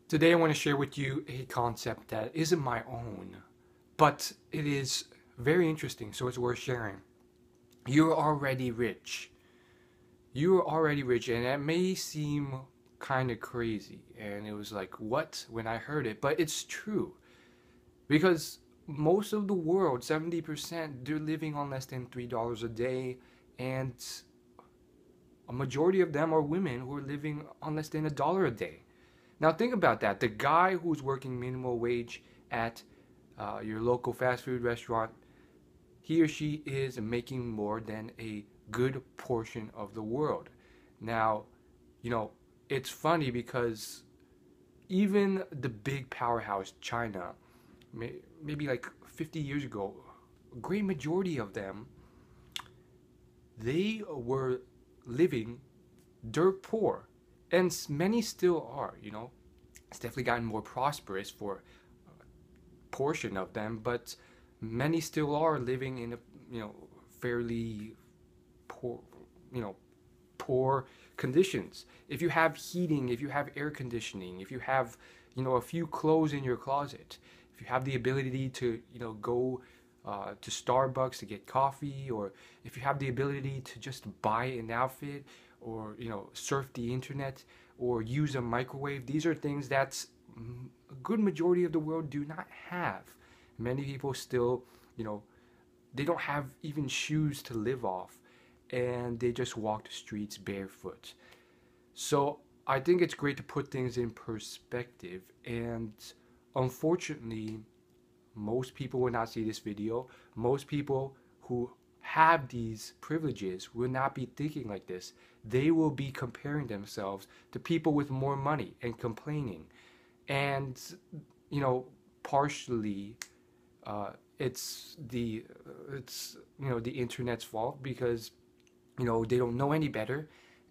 Today I want to share with you a concept that isn't my own, but it is very interesting, so it's worth sharing. You're already rich. You're already rich, and it may seem kind of crazy. And it was like, what? When I heard it, but it's true. Because most of the world, 70%, they're living on less than $3 a day, and a majority of them are women who are living on less than $1 a day. Now think about that. The guy who's working minimum wage at your local fast food restaurant, he or she is making more than a good portion of the world. Now, it's funny because even the big powerhouse, China, maybe like 50 years ago, a great majority of them, they were living dirt poor. And many still are, It's definitely gotten more prosperous for a portion of them, but many still are living in fairly poor, poor conditions. If you have heating, if you have air conditioning, if you have, a few clothes in your closet, if you have the ability to, go to Starbucks to get coffee, or if you have the ability to just buy an outfit, or surf the internet, or use a microwave. These are things that a good majority of the world do not have. Many people still, they don't have even shoes to live off, and they just walk the streets barefoot. So I think it's great to put things in perspective, and unfortunately, most people will not see this video. Most people who have these privileges will not be thinking like this. They will be comparing themselves to people with more money and complaining. And partially it's the internet's fault, because they don't know any better,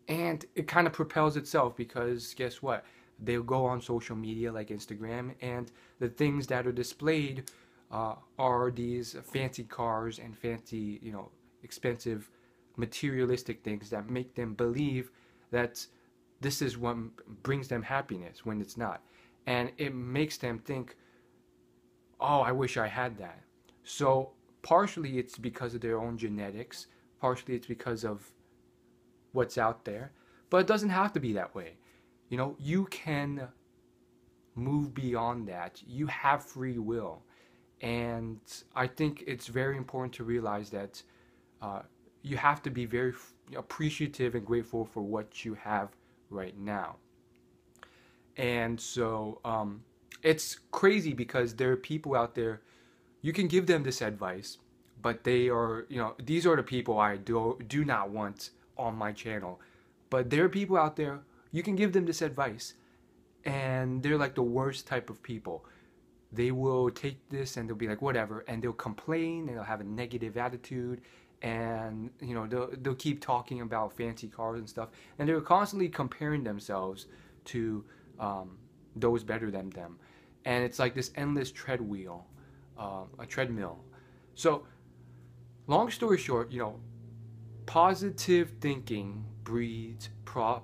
and it kind of propels itself, because guess what? They'll go on social media like Instagram, and the things that are displayed are these fancy cars and fancy, expensive materialistic things that make them believe that this is what brings them happiness, when it's not. And it makes them think, oh, I wish I had that. So partially it's because of their own genetics, partially it's because of what's out there, but it doesn't have to be that way. You can move beyond that. You have free will. And I think it's very important to realize that you have to be very appreciative and grateful for what you have right now. And so it's crazy, because there are people out there, you can give them this advice, but they are, these are the people I do not want on my channel. But there are people out there, you can give them this advice, and they're like the worst type of people. They will take this and they'll be like, whatever, and they'll complain, and they'll have a negative attitude, and they'll keep talking about fancy cars and stuff, and they're constantly comparing themselves to those better than them, and it's like this endless treadmill. So long story short, positive thinking breeds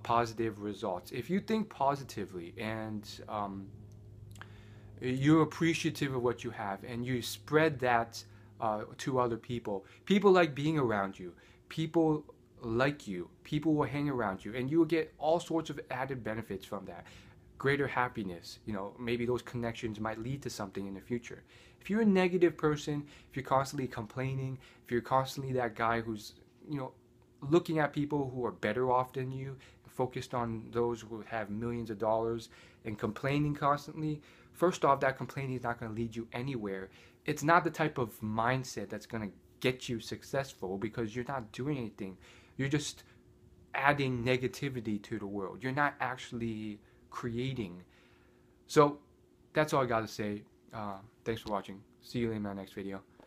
positive results. If you think positively, and you're appreciative of what you have, and you spread that to other people, people like being around you, people like you, people will hang around you, and you will get all sorts of added benefits from that. Greater happiness, maybe those connections might lead to something in the future. If you're a negative person, if you're constantly complaining, if you're constantly that guy who's looking at people who are better off than you, focused on those who have millions of dollars, and complaining constantly, first off, that complaining is not going to lead you anywhere. It's not the type of mindset that's going to get you successful, because you're not doing anything. You're just adding negativity to the world. You're not actually creating. So that's all I got to say. Thanks for watching. See you in my next video.